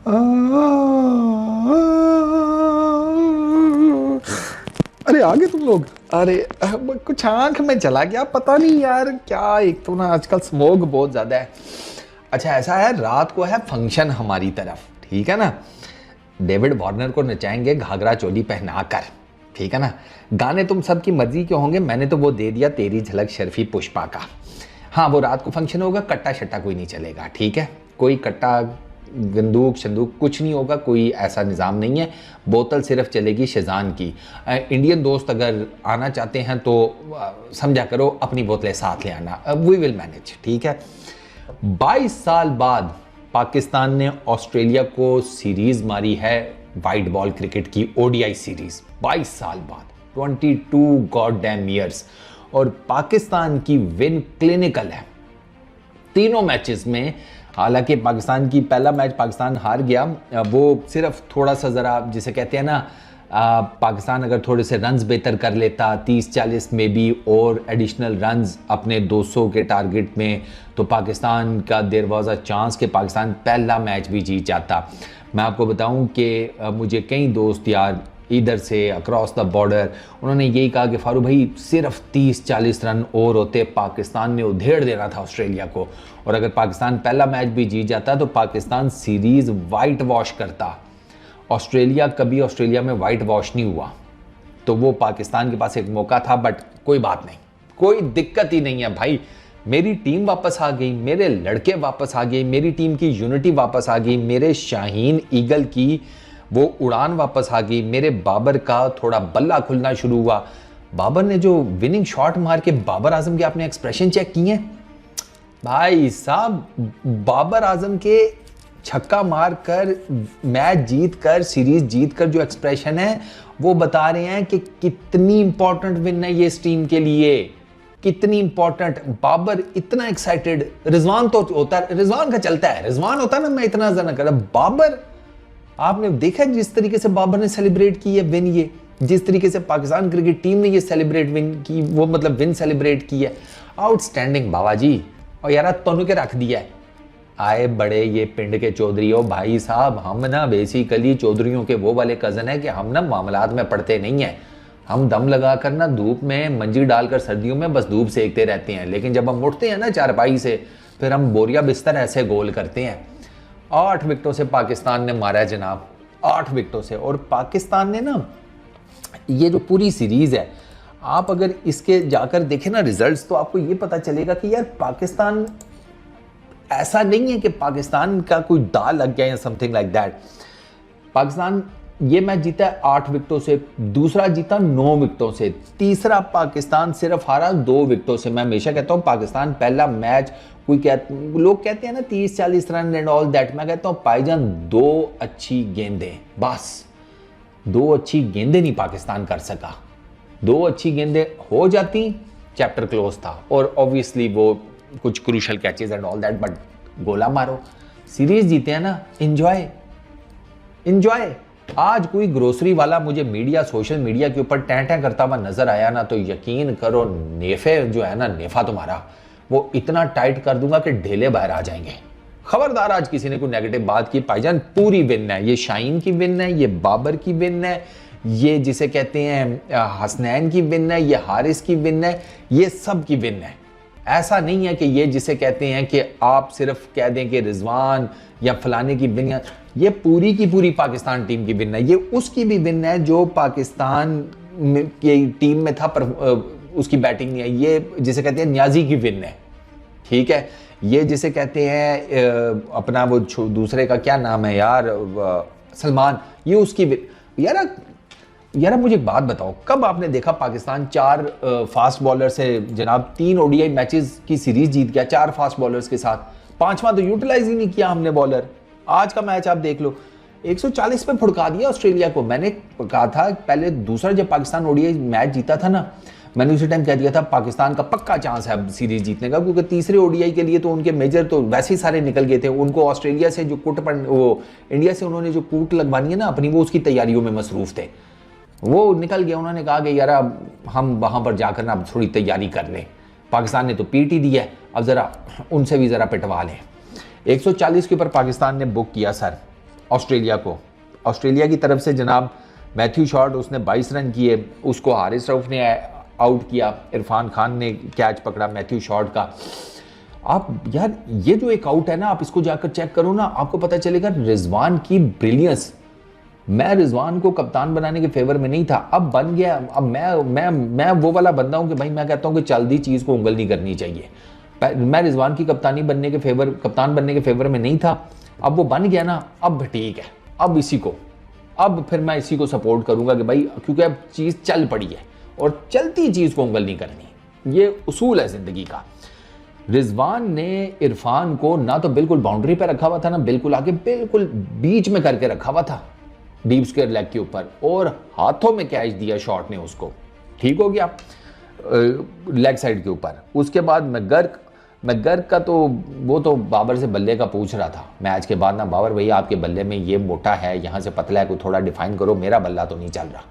अरे आगे तुम लोग। अरे कुछ आंख में चला गया, पता नहीं यार क्या। एक तो ना आजकल स्मोक बहुत ज्यादा है। अच्छा ऐसा है, रात को है फंक्शन हमारी तरफ, ठीक है ना। डेविड वार्नर को नचाएंगे घाघरा चोली पहनाकर, ठीक है ना। गाने तुम सबकी मर्जी के होंगे, मैंने तो वो दे दिया तेरी झलक शर्फी पुष्पा का। हाँ वो रात को फंक्शन होगा, कट्टा शट्टा कोई नहीं चलेगा, ठीक है। कोई कट्टा बंदूक शंदूक कुछ नहीं होगा, कोई ऐसा निज़ाम नहीं है। बोतल सिर्फ चलेगी शेजान की। इंडियन दोस्त अगर आना चाहते हैं तो समझा करो अपनी बोतलें साथ ले आना, वी विल मैनेज, ठीक है। 22 साल बाद पाकिस्तान ने ऑस्ट्रेलिया को सीरीज मारी है, वाइट बॉल क्रिकेट की ओडीआई सीरीज। 22 साल बाद, 22 गॉड डैम ईयर्स। और पाकिस्तान की विन क्लिनिकल है तीनों मैचेस में। हालांकि पाकिस्तान की पहला मैच पाकिस्तान हार गया, वो सिर्फ थोड़ा सा ज़रा जिसे कहते हैं ना, पाकिस्तान अगर थोड़े से रन्स बेहतर कर लेता, 30-40 में भी और एडिशनल रन्स अपने 200 के टारगेट में, तो पाकिस्तान का देयर वाज अ चांस कि पाकिस्तान पहला मैच भी जीत जाता। मैं आपको बताऊं कि मुझे कई दोस्त यार इधर से अक्रॉस द बॉर्डर, उन्होंने यही कहा कि फारूक भाई सिर्फ 30-40 रन और होते, पाकिस्तान ने उधेड़ देना था ऑस्ट्रेलिया को, और अगर पाकिस्तान पहला मैच भी जीत जाता तो पाकिस्तान सीरीज वाइट वॉश करता। ऑस्ट्रेलिया कभी ऑस्ट्रेलिया में वाइट वॉश नहीं हुआ, तो वो पाकिस्तान के पास एक मौका था। बट कोई बात नहीं, कोई दिक्कत ही नहीं है भाई। मेरी टीम वापस आ गई, मेरे लड़के वापस आ गए, मेरी टीम की यूनिटी वापस आ गई, मेरे शाहीन ईगल की वो उड़ान वापस आ गई, मेरे बाबर का थोड़ा बल्ला खुलना शुरू हुआ। बाबर ने जो विनिंग शॉट मार के बाबर आजम के आपने एक्सप्रेशन चेक किए भाई साहब, बाबर आजम के छक्का मार कर मैच जीत कर सीरीज जीत कर जो एक्सप्रेशन है वो बता रहे हैं कि कितनी इंपॉर्टेंट विन है ये इस टीम के लिए, कितनी इंपॉर्टेंट। बाबर इतना एक्साइटेड, रिजवान तो होता है, रिजवान का चलता है, रिजवान होता ना मैं इतना ज्यादा कर, बाबर आपने देखा जिस तरीके से बाबर ने सेलिब्रेट की है विन, ये जिस तरीके से पाकिस्तान क्रिकेट टीम ने ये सेलिब्रेट विन की, वो मतलब विन सेलिब्रेट की है, आउटस्टैंडिंग बाबा जी। और यार तनु के रख दिया है, आए बड़े ये पिंड के चौधरी हो भाई साहब, हम ना बेसिकली चौधरियों के वो वाले कजन है कि हम ना मामलात में पड़ते नहीं है। हम दम लगा कर ना धूप में मंजी डालकर सर्दियों में बस धूप सेकते रहते हैं, लेकिन जब हम उठते हैं ना चारपाई से फिर हम बोरिया बिस्तर ऐसे गोल करते हैं। 8 विकेटों से पाकिस्तान ने मारा है जनाब, 8 विकेटों से। और पाकिस्तान ने ना ये जो पूरी सीरीज है, आप अगर इसके जाकर देखें ना रिजल्ट्स, तो आपको ये पता चलेगा कि यार पाकिस्तान ऐसा नहीं है कि पाकिस्तान का कोई दाल लग गया या समथिंग लाइक दैट। पाकिस्तान ये मैच जीता है 8 विकेटों से, दूसरा जीता 9 विकेटों से, तीसरा पाकिस्तान सिर्फ हारा 2 विकेटों से। मैं हमेशा कहता हूँ पाकिस्तान पहला मैच, लोग कहते हैं ना 30-40 रन एंड ऑल दैट, मैं कहता हूँ भाईजान 2 अच्छी गेंदें, बस 2 अच्छी गेंदें नहीं पाकिस्तान कर सका। 2 अच्छी गेंदें हो जाती चैप्टर क्लोज था। और ऑब्वियसली वो कुछ crucial catches and all that, but गोला मारो सीरीज जीते हैं ना, एंजॉय एंजॉय। आज कोई ग्रोसरी वाला मुझे मीडिया सोशल मीडिया के ऊपर टैं करता हुआ नजर आया ना, तो यकीन करो नेफे जो है ना, नेफा तुम्हारा वो इतना टाइट कर दूंगा कि ढेले बाहर आ जाएंगे। खबरदार आज किसी ने कोई नेगेटिव बात की, भाईजान पूरी विन है, ये शाहीन की विन है, ये बाबर की विन है, ये जिसे कहते हैं हसनैन की विन है, ये हारिस की विन है, ये सब की विन है। ऐसा नहीं है कि ये जिसे कहते हैं कि आप सिर्फ कह दें कि रिजवान या फलाने की विन है, ये पूरी की पूरी पाकिस्तान टीम की विन है। ये उसकी भी विन है जो पाकिस्तान की टीम में था पर उसकी बैटिंग नहीं है। ये जिसे कहते हैं न्याजी की विन है, ठीक है। ये जिसे कहते हैं अपना वो दूसरे का क्या नाम है यार, सलमान, ये उसकी विन। यार मुझे एक बात बताओ, कब आपने देखा पाकिस्तान 4 फास्ट बॉलर से जनाब 3 ओडीआई मैचेस की सीरीज जीत गया 4 फास्ट बॉलर्स के साथ, 5वां तो यूटिलाइज ही नहीं किया हमने बॉलर। आज का मैच आप देख लो, 140 पे फुड़का दिया ऑस्ट्रेलिया को। मैंने कहा था पहले, दूसरा जब पाकिस्तान ओडीआई मैच जीता था ना, मैंने उसी टाइम कह दिया था पाकिस्तान का पक्का चांस है सीरीज जीतने का, क्योंकि तीसरे ओडीआई के लिए तो उनके मेजर तो वैसे ही सारे निकल गए थे। उनको ऑस्ट्रेलिया से जो वो इंडिया से उन्होंने जो कूट लगवानी है ना अपनी, वो उसकी तैयारियों में मसरूफ थे, वो निकल गया। उन्होंने कहा कि यार अब हम वहां पर जाकर ना अब थोड़ी तैयारी कर लें। पाकिस्तान ने तो पीट ही दिया है, अब जरा उनसे भी जरा पिटवा लें। 140 के ऊपर पाकिस्तान ने बुक किया सर, ऑस्ट्रेलिया को। ऑस्ट्रेलिया की तरफ से जनाब मैथ्यू शॉट, उसने 22 रन किए, उसको हारिस रऊफ ने आउट किया, इरफान खान ने कैच पकड़ा मैथ्यू शॉट का। आप यार ये जो एक आउट है ना, आप इसको जाकर चेक करो ना, आपको पता चलेगा रिजवान की ब्रिलियंस। मैं रिजवान को कप्तान बनाने के फेवर में नहीं था, अब बन गया। अब मैं वो वाला बंदा हूं कि भाई मैं कहता हूं कि चलती चीज को उंगल नहीं करनी चाहिए। मैं रिजवान की कप्तान बनने के फेवर में नहीं था, अब वो बन गया ना, अब ठीक है। अब फिर मैं इसी को सपोर्ट करूंगा कि भाई क्योंकि अब चीज चल पड़ी है और चलती चीज को उंगल नहीं करनी, ये उसूल है जिंदगी का। रिजवान ने इरफान को ना तो बिल्कुल बाउंड्री पे रखा हुआ था, ना बिल्कुल आगे, बिल्कुल बीच में करके रखा हुआ था डीप स्क्वायर लेग के ऊपर, और हाथों में कैच दिया शॉट ने उसको, ठीक हो गया लेग साइड के ऊपर। उसके बाद मैकगर्क का तो वो तो बाबर से बल्ले का पूछ रहा था मैच के बाद ना, बाबर भैया आपके बल्ले में ये मोटा है, यहाँ से पतला है, को थोड़ा डिफाइन करो, मेरा बल्ला तो नहीं चल रहा।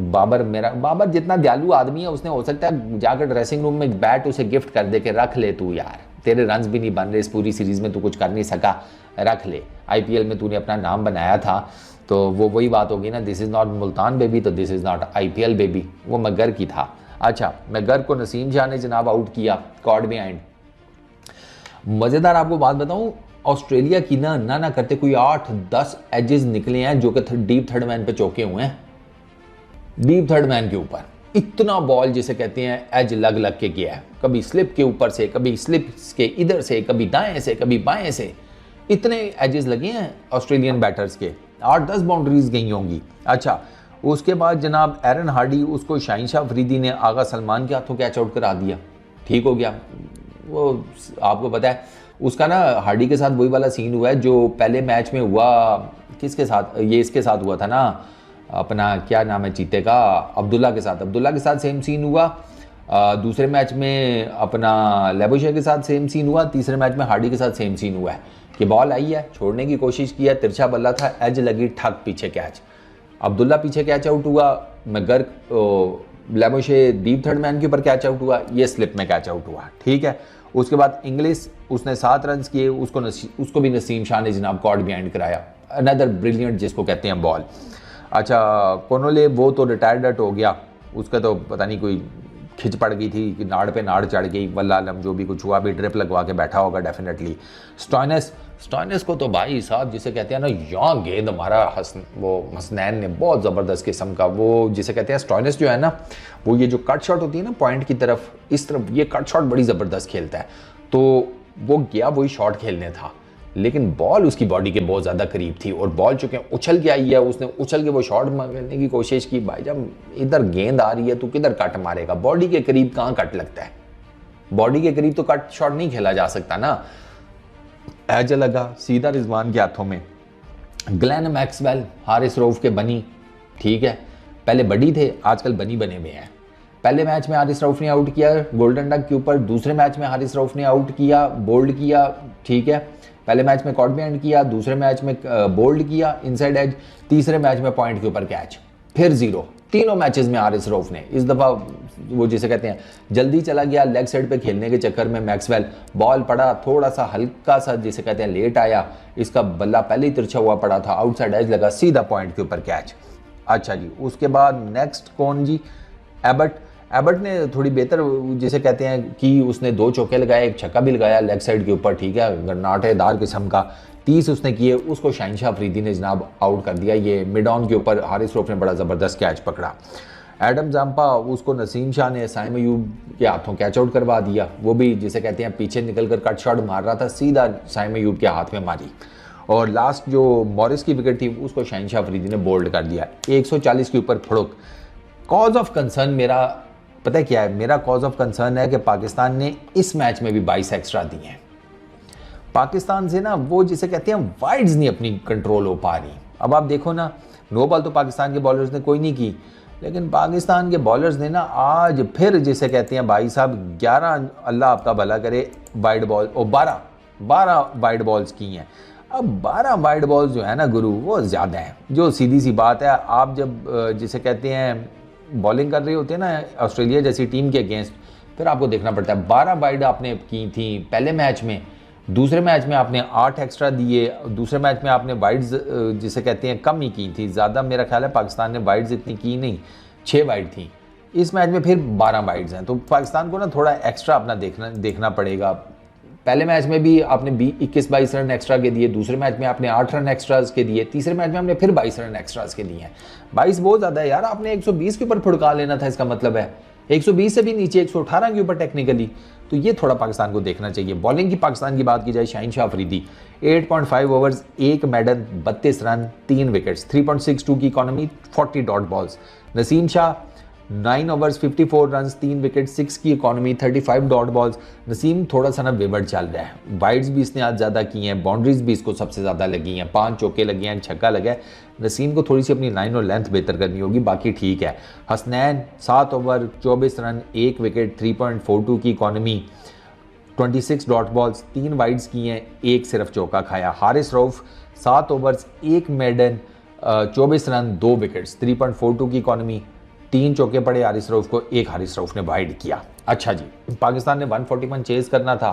बाबर जितना दयालु आदमी है, उसने हो सकता है जाकर ड्रेसिंग रूम में बैट उसे गिफ्ट कर दे के रख ले तू यार, तेरे रन्स भी नहीं बन रहे, इस पूरी सीरीज में तू कुछ कर नहीं सका, रख ले, आईपीएल में तूने अपना नाम बनाया था। तो वो वही बात होगी ना, this is not Multan baby तो this is not IPL baby, वो मैकगर्क की था। अच्छा, मैकगर्क को नसीम शाह ने जनाब आउट किया कॉर्ड बिहाइंड। मजेदार आपको बात बताऊं, ऑस्ट्रेलिया की ना करते कोई 8-10 एजेस निकले हैं जो कि डीप थर्ड मैन पे चौके हुए हैं, डीप थर्ड मैन के ऊपर। इतना बॉल जिसे कहते हैं एज लग के किया है, कभी स्लिप के ऊपर से, कभी स्लिप के इधर से, कभी दाएं से, कभी बाएं से, इतने एजेस लगे हैं ऑस्ट्रेलियन बैटर्स के, 8-10 बाउंड्रीज गई होंगी। अच्छा, उसके बाद जनाब एरन हार्डी, उसको शाहीन शाह अफरीदी ने आगा सलमान के हाथों कैच आउट करा दिया, ठीक हो गया। वो आपको पता है उसका ना, हार्डी के साथ वही वाला सीन हुआ है जो पहले मैच में हुआ, किसके साथ, ये इसके साथ हुआ था ना, अपना क्या नाम है चीते का, अब्दुल्ला के साथ सेम सीन हुआ। दूसरे मैच में अपना लेबोशे के साथ सेम सीन हुआ, तीसरे मैच में हार्डी के साथ सेम सीन हुआ है कि बॉल आई है, छोड़ने की कोशिश किया, तिरछा बल्ला था, एज लगी, ठक पीछे कैच, अब्दुल्ला पीछे कैच आउट हुआ, मैकगर्क लेबोशे डीप थर्ड मैन के ऊपर कैच आउट हुआ, ये स्लिप में कैच आउट हुआ, ठीक है। उसके बाद इंग्लिश, उसने 7 रन किए, उसको भी नसीम शाह ने जनाब कॉर्ड बिहाइंड कराया, अनदर ब्रिलियंट जिसको कहते हैं बॉल। अच्छा, कोनोले वो तो रिटायर्ड हो गया, उसका तो पता नहीं कोई खिंच पड़ गई थी कि नाड़ पे नाड़ चढ़ गई, वल्लाह आलम जो भी कुछ हुआ, भी ड्रिप लगवा के बैठा होगा डेफिनेटली। स्टॉइनिस को तो भाई साहब जिसे कहते हैं ना, यहाँ गेंद हमारा हसनैन ने बहुत ज़बरदस्त किस्म का, वो जिसे कहते हैं स्टॉइनिस जो है ना, वो ये जो कट शॉट होती है ना पॉइंट की तरफ, इस तरफ ये कट शॉट बड़ी ज़बरदस्त खेलता है। तो वो गया वही शॉट खेलने था, लेकिन बॉल उसकी बॉडी के बहुत ज़्यादा करीब थी, और बॉल चूंकि उछल के आई है, उसने उछल के वो शॉट मारने की कोशिश की। भाई जब इधर गेंद आ रही है तो किधर कट मारेगा, बॉडी के करीब कहाँ कट लगता है, बॉडी के करीब तो कट शॉट नहीं खेला जा सकता ना। एज लगा सीधा रिजवान के हाथों में। ग्लेन मैक्सवेल हारिस रऊफ के बनी, ठीक है, पहले बडी थे, आजकल बनी बने हुए हैं। पहले मैच में हारिस रऊफ ने आउट किया गोल्डन डक के ऊपर, दूसरे मैच में हारिस रऊफ ने आउट किया, बोल्ड किया, ठीक है। पहले मैच में कॉर्ड बिहाइंड किया, दूसरे मैच में बोल्ड किया इनसाइड एज, तीसरे मैच में पॉइंट के ऊपर कैच, फिर 0। तीनों मैचेस में हारिस रऊफ ने, इस दफ़ा वो जिसे कहते हैं जल्दी चला गया लेग साइड पे खेलने के चक्कर में मैक्सवेल, बॉल पड़ा थोड़ा सा हल्का सा जिसे कहते हैं लेट आया, इसका बल्ला पहले ही तिरछा हुआ पड़ा था, आउटसाइड एज लगा, सीधा पॉइंट के ऊपर कैच। अच्छा जी, उसके बाद नेक्स्ट कौन जी, एबर्ट ने थोड़ी बेहतर जिसे कहते हैं कि उसने 2 चौके लगाए, एक छक्का भी लगाया लेग साइड के ऊपर, ठीक है, गन्नाटेदार किस्म का, 30 उसने किए, उसको शाहीन शाह अफरीदी ने जनाब आउट कर दिया। ये मिड ऑन के ऊपर हारिस रऊफ ने बड़ा ज़बरदस्त कैच पकड़ा। एडम जाम्पा, उसको नसीम शाह ने साइम अयूब के हाथों कैच आउट करवा दिया, वो भी जिसे कहते हैं पीछे निकल कर कट शॉट मार रहा था, सीधा साइम अयूब के हाथ में मारी। और लास्ट जो मॉरिस की विकेट थी उसको शाहीन शाह अफरीदी ने बोल्ड कर दिया, 140 के ऊपर फड़ुक। कॉज ऑफ कंसर्न मेरा पता है क्या है, मेरा कॉज ऑफ कंसर्न है कि पाकिस्तान ने इस मैच में भी 22 एक्स्ट्रा दिए हैं। पाकिस्तान से ना वो जिसे कहते हैं वाइड्स नहीं अपनी कंट्रोल हो पा रही। अब आप देखो ना, नो बॉल तो पाकिस्तान के बॉलर्स ने कोई नहीं की, लेकिन पाकिस्तान के बॉलर्स ने ना आज फिर जिसे कहते हैं भाई साहब 11, अल्लाह आपका भला करे, वाइड बॉल और 12 वाइड बॉल्स की हैं। अब 12 वाइड बॉल्स जो है ना गुरु, वो ज़्यादा है। जो सीधी सी बात है, आप जब जिसे कहते हैं बॉलिंग कर रहे होते हैं ना ऑस्ट्रेलिया जैसी टीम के अगेंस्ट, फिर आपको देखना पड़ता है 12 वाइड आपने की थी पहले मैच में, दूसरे मैच में आपने 8 एक्स्ट्रा दिए, दूसरे मैच में आपने वाइड्स जिसे कहते हैं कम ही की थी, ज़्यादा मेरा ख्याल है पाकिस्तान ने वाइड्स इतनी की नहीं, 6 वाइड थी। इस मैच में फिर 12 वाइड्स हैं, तो पाकिस्तान को ना थोड़ा एक्स्ट्रा अपना देखना पड़ेगा। पहले मैच में भी आपने 21-22 रन एक्स्ट्रा के दिए, दूसरे मैच में आपने 8 रन एक्स्ट्राज के दिए, तीसरे मैच में आपने फिर 22 रन एक्स्ट्राज के दिए हैं। 22 बहुत ज़्यादा है यार, आपने 120 के ऊपर फुड़का लेना था, इसका मतलब है 120 से भी नीचे 118 के ऊपर टेक्निकली, तो ये थोड़ा पाकिस्तान को देखना चाहिए। बॉलिंग की पाकिस्तान की बात की जाए, Shaheen Shah Afridi 8.5 overs, 1 maiden, 32 run, 3 wickets, 3.62 की economy, 40 dot balls. Naseem Shah 9 overs, 54 run, 3 wicket, 6 की इकॉनमी, 35 डॉट बॉल्स। नसीम थोड़ा सा ना विवर्ड चल रहा है, वाइड्स भी इसने आज ज़्यादा की हैं, बाउंड्रीज भी इसको सबसे ज़्यादा लगी हैं, 5 चौके लगे हैं, छक्का लगा है। नसीम को थोड़ी सी अपनी लाइन और लेंथ बेहतर करनी होगी, बाकी ठीक है। हसनैन 7 ओवर, 24 रन, 1 विकेट, 3.42 की इकॉनमी, 26 डॉट बॉल्स, 3 वाइड्स की हैं, 1 सिर्फ चौका खाया। Haris Rauf 7 overs, 1 maiden, 24 run, 2 wickets, 3.42 की इकॉनमी, 3 चौके पड़े हारिस रऊफ को, 1 हारिस रऊफ ने वाइड किया। अच्छा जी, पाकिस्तान ने 141 चेज करना था,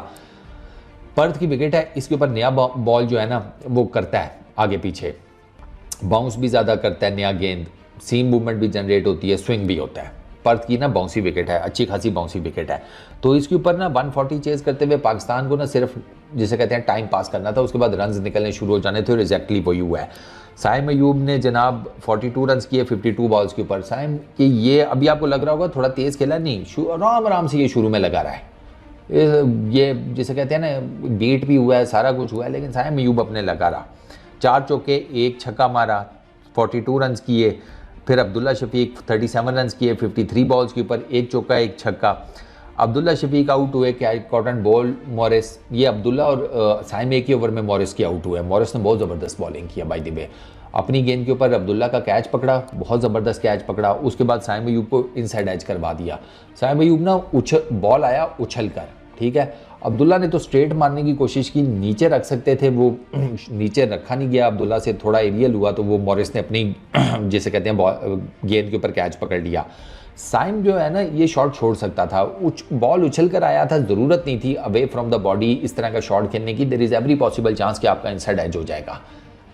पर्थ की विकेट है, इसके ऊपर नया बॉल जो है ना वो करता है आगे पीछे, बाउंस भी ज़्यादा करता है नया गेंद, सीम मूवमेंट भी जनरेट होती है, स्विंग भी होता है। पर्थ की ना बाउंसी विकेट है, अच्छी खासी बाउंसी विकेट है, तो इसके ऊपर ना 140 चेज करते हुए पाकिस्तान को ना सिर्फ जिसे कहते हैं टाइम पास करना था, उसके बाद रन्स निकलने शुरू हो जाने थे, और एग्जैक्टली वही हुआ है। साइम अयूब ने जनाब 42 रन किए 52 बॉल्स के ऊपर। साइम कि ये अभी आपको लग रहा होगा थोड़ा तेज़ खेला, नहीं, आराम आराम से ये शुरू में लगा रहा है, ये जिसे कहते हैं ना बीट भी हुआ है, सारा कुछ हुआ है, लेकिन साइम अयूब अपने लगा रहा। 4 चौके, 1 छक्का मारा, 42 रन किए। फिर अब्दुल्ला शफीक 37 रन किए 53 बॉल्स के ऊपर, 1 चौका 1 छक्का। अब्दुल्ला शफीक आउट हुए, कॉटन बॉल मॉरिस, ये अब्दुल्ला और साइम एक ही ओवर में मॉरिस की आउट हुए। मॉरिस ने बहुत ज़बरदस्त बॉलिंग किया बाय द वे, अपनी गेंद के ऊपर अब्दुल्ला का कैच पकड़ा, बहुत ज़बरदस्त कैच पकड़ा, उसके बाद साइम अयूब को इनसाइड एज करवा दिया। साइम अयूब ना बॉल आया उछल कर, ठीक है, अब्दुल्ला ने तो स्ट्रेट मारने की कोशिश की, नीचे रख सकते थे, वो नीचे रखा नहीं गया, अब्दुल्ला से थोड़ा एरियल हुआ, तो वो मॉरिस ने अपनी जिसे कहते हैं गेंद के ऊपर कैच पकड़ लिया। साइम जो है ना ये शॉट छोड़ सकता था, बॉल उछल कर आया था, ज़रूरत नहीं थी अवे फ्रॉम द बॉडी इस तरह का शॉट खेलने की। There is every possible chance कि आपका इनसाइड एज हो जाएगा।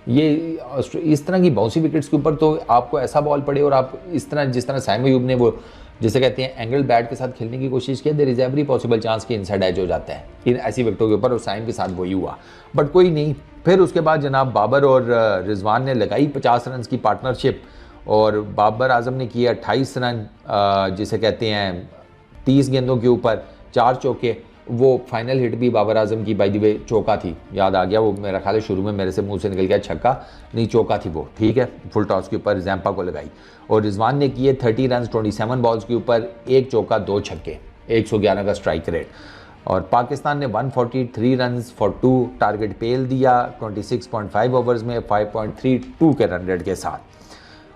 ये इस तरह की बाउंसी विकेट्स के ऊपर तो आपको ऐसा बॉल पड़े और आप इस तरह जिस तरह साइम अयूब ने वो जिसे कहते हैं एंगल बैट के साथ खेलने की कोशिश की, there is every possible chance कि इनसाइड एज हो जाता है इन ऐसी विकेटों के ऊपर, और साइम के साथ वही हुआ, बट कोई नहीं। फिर उसके बाद जनाब बाबर और रिजवान ने लगाई 50 रन की पार्टनरशिप, और बाबर आजम ने किया 28 रन जिसे कहते हैं 30 गेंदों के ऊपर, 4 चौके। वो फाइनल हिट भी बाबर आजम की बाय द वे चौका थी, याद आ गया, वो मेरा ख्याल है शुरू में मेरे से मुंह से निकल गया छक्का, नहीं चौका थी वो, ठीक है, फुल टॉस के ऊपर जैम्पा को लगाई। और रिजवान ने किए 30 रन 27 बॉल्स के ऊपर, 1 चौका 2 छक्के, 111 का स्ट्राइक रेट। और पाकिस्तान ने 143 रन फॉर 2 टारगेट पेल दिया 26.5 ओवर्स में 5.32 के रन रेट के साथ।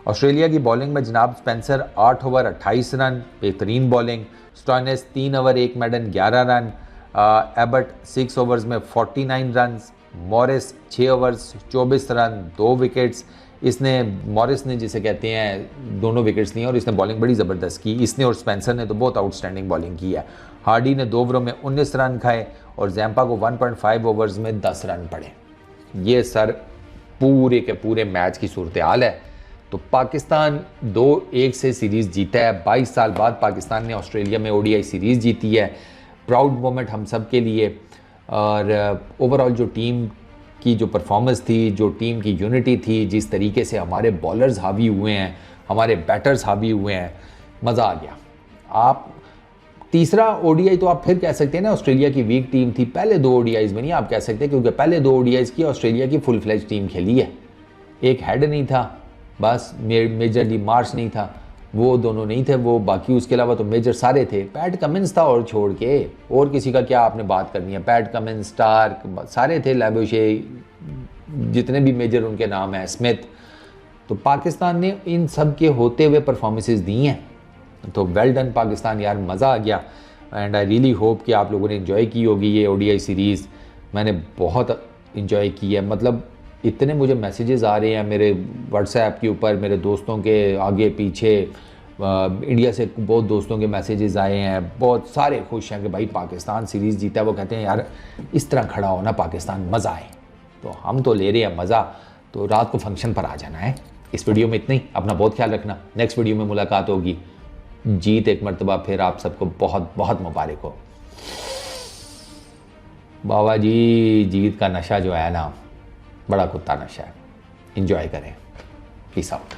ऑस्ट्रेलिया की बॉलिंग में जनाब स्पेंसर 8 ओवर 28 रन, बेहतरीन bowling. Stoinis 3 over 1 maiden 11 run. Ebert 6 overs में 49 run. Morris 6 overs 24 run 2 wickets. इसने मॉरिस ने जिसे कहते हैं दोनों विकेट्स लिए और इसने बॉलिंग बड़ी ज़बरदस्त की। इसने और स्पेंसर ने तो बहुत आउटस्टैंडिंग बॉलिंग की है। हार्डी ने 2 ओवरों में 19 रन खाए और जैम्पा को 1.5 ओवर्स में 10 रन पड़े। ये सर पूरे के पूरे मैच की सूरत हाल है। तो पाकिस्तान 2-1 से सीरीज़ जीता है। 22 साल बाद पाकिस्तान ने ऑस्ट्रेलिया में ओडीआई सीरीज़ जीती है। प्राउड मोमेंट हम सब के लिए। और ओवरऑल जो टीम की जो परफॉर्मेंस थी, जो टीम की यूनिटी थी, जिस तरीके से हमारे बॉलर्स हावी हुए हैं, हमारे बैटर्स हावी हुए हैं, मज़ा आ गया। आप तीसरा ओडीआई तो आप फिर कह सकते हैं ना ऑस्ट्रेलिया की वीक टीम थी। पहले 2 ओडीआईज़ में नहीं आप कह सकते, क्योंकि पहले 2 ओडीआईज़ की ऑस्ट्रेलिया की फुल फ्लेज टीम खेली है। एक हेड नहीं था, बस मेजर डी मार्श नहीं था, वो दोनों नहीं थे, वो बाकी उसके अलावा तो मेजर सारे थे। पैट कमिंस था और छोड़ के और किसी का क्या आपने बात करनी है। पैट कमिंस, स्टार्क सारे थे, लैबोशे, जितने भी मेजर उनके नाम हैं, स्मिथ। तो पाकिस्तान ने इन सब के होते हुए परफॉर्मेंसेस दी हैं। तो वेल डन पाकिस्तान यार, मज़ा आ गया। एंड आई रियली होप कि आप लोगों ने इन्जॉय की होगी ये ओडीआई सीरीज़। मैंने बहुत इन्जॉय की है। मतलब इतने मुझे मैसेजेस आ रहे हैं मेरे व्हाट्सएप के ऊपर, मेरे दोस्तों के आगे पीछे, इंडिया से बहुत दोस्तों के मैसेजेस आए हैं, बहुत सारे खुश हैं कि भाई पाकिस्तान सीरीज़ जीता है। वो कहते हैं यार इस तरह खड़ा हो ना पाकिस्तान, मज़ा आए। तो हम तो ले रहे हैं मज़ा, तो रात को फंक्शन पर आ जाना है। इस वीडियो में इतना ही, अपना बहुत ख्याल रखना। नेक्स्ट वीडियो में मुलाकात होगी। जीत एक मरतबा फिर आप सबको बहुत बहुत मुबारक हो। बाबा जी, जीत का नशा जो है ना, बड़ा कुत्ता नशा है। इंजॉय करें। Peace out.